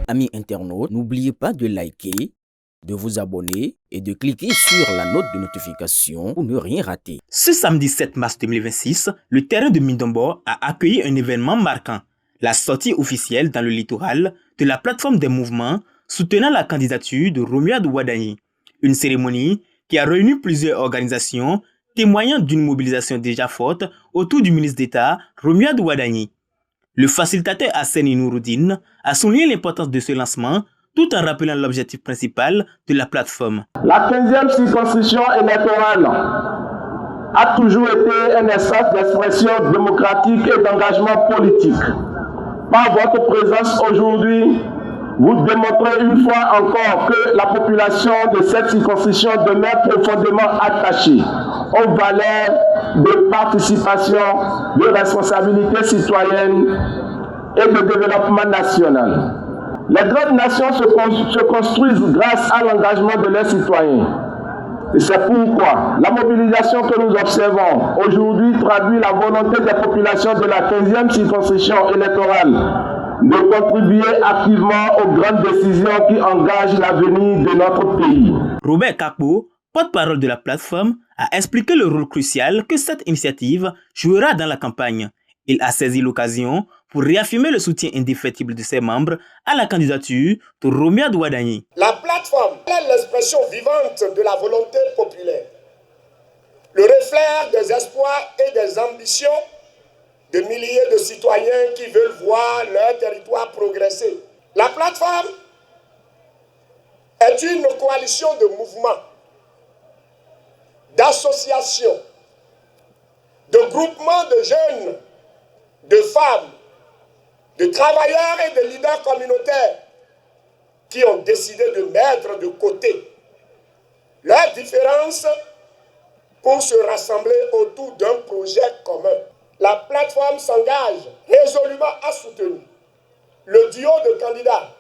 Amis internautes, n'oubliez pas de liker, de vous abonner et de cliquer sur la note de notification pour ne rien rater. Ce samedi 7 mars 2026, le terrain de Mindombo a accueilli un événement marquant, la sortie officielle dans le littoral de la plateforme des mouvements soutenant la candidature de Romuald Wadagni. Une cérémonie qui a réuni plusieurs organisations témoignant d'une mobilisation déjà forte autour du ministre d'État Romuald Wadagni. Le facilitateur Hassani Nouroudine a souligné l'importance de ce lancement tout en rappelant l'objectif principal de la plateforme. La 15e circonscription électorale a toujours été un espace d'expression démocratique et d'engagement politique. Par votre présence aujourd'hui, vous démontrez une fois encore que la population de cette circonscription demeure profondément attachée aux valeurs de participation, de responsabilité citoyenne et de développement national. Les grandes nations se construisent grâce à l'engagement de leurs citoyens. Et c'est pourquoi la mobilisation que nous observons aujourd'hui traduit la volonté des populations de la 15e circonscription électorale de contribuer activement aux grandes décisions qui engagent l'avenir de notre pays. Robert Kakpo, porte-parole de la plateforme, a expliqué le rôle crucial que cette initiative jouera dans la campagne. Il a saisi l'occasion pour réaffirmer le soutien indéfectible de ses membres à la candidature de Romuald Wadagni. La plateforme est l'expression vivante de la volonté populaire, le reflet des espoirs et des ambitions de milliers de citoyens qui veulent voir leur territoire progresser. La plateforme est une coalition de mouvements, d'associations, de groupements de jeunes, de femmes, de travailleurs et de leaders communautaires qui ont décidé de mettre de côté leurs différences pour se rassembler autour d'un projet commun. La plateforme s'engage résolument à soutenir le duo de candidats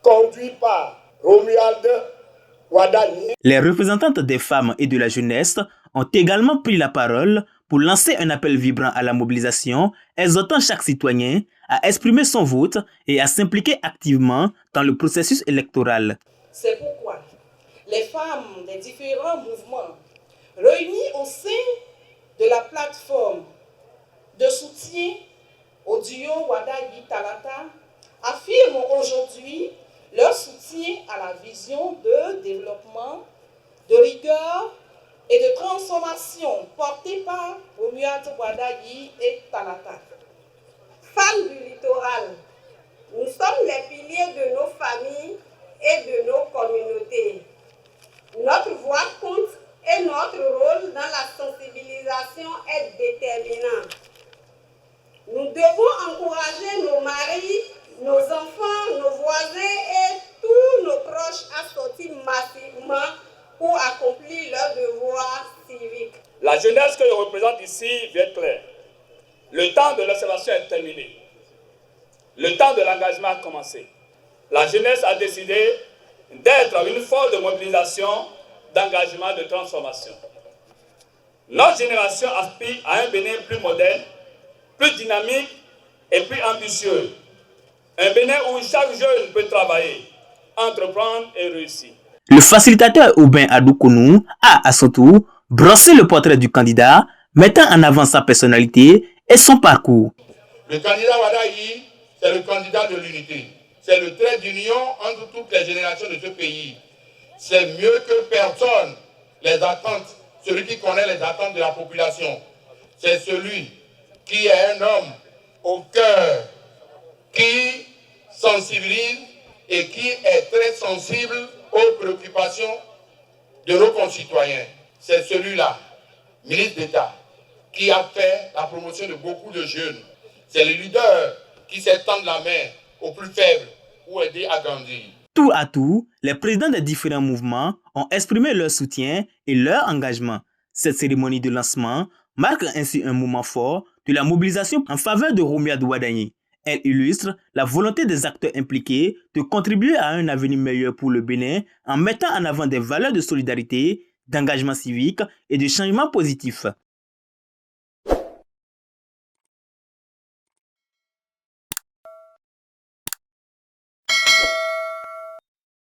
conduit par Romuald Wadagni. Les représentantes des femmes et de la jeunesse ont également pris la parole pour lancer un appel vibrant à la mobilisation, exhortant chaque citoyen à exprimer son vote et à s'impliquer activement dans le processus électoral. C'est pourquoi les femmes des différents mouvements réunis au sein de la plateforme de soutien au duo Wadagni-Talata affirment aujourd'hui leur soutien à la vision de développement, de rigueur et de transformation portée par Romuald Wadagni et Talata. Femmes du littoral, nous sommes les piliers de nos familles et de nos communautés. Notre voix compte et notre rôle dans la sensibilisation est déterminant. Nous devons encourager nos maris, nos enfants, nos voisins et tous nos proches à sortir massivement pour accomplir leur devoir civique. La jeunesse que je représente ici vient claire. Le temps de l'observation est terminé. Le temps de l'engagement a commencé. La jeunesse a décidé d'être une force de mobilisation, d'engagement, de transformation. Notre génération aspire à un Bénin plus moderne, plus dynamique et plus ambitieux. Un Bénin où chaque jeune peut travailler, entreprendre et réussir. Le facilitateur Aubin Adoukonou a, à son tour, brossé le portrait du candidat, mettant en avant sa personnalité et son parcours. Le candidat Wadagni, c'est le candidat de l'unité. C'est le trait d'union entre toutes les générations de ce pays. C'est mieux que personne les attentes, celui qui connaît les attentes de la population. C'est celui qui est un homme au cœur, qui sensibilise et qui est très sensible aux préoccupations de nos concitoyens. C'est celui-là, ministre d'État, qui a fait la promotion de beaucoup de jeunes. C'est le leader qui sait tendre la main aux plus faibles ou aider à grandir. Tour à tour, les présidents des différents mouvements ont exprimé leur soutien et leur engagement. Cette cérémonie de lancement marque ainsi un moment fort de la mobilisation en faveur de Romuald Wadagni. Elle illustre la volonté des acteurs impliqués de contribuer à un avenir meilleur pour le Bénin en mettant en avant des valeurs de solidarité, d'engagement civique et de changement positif.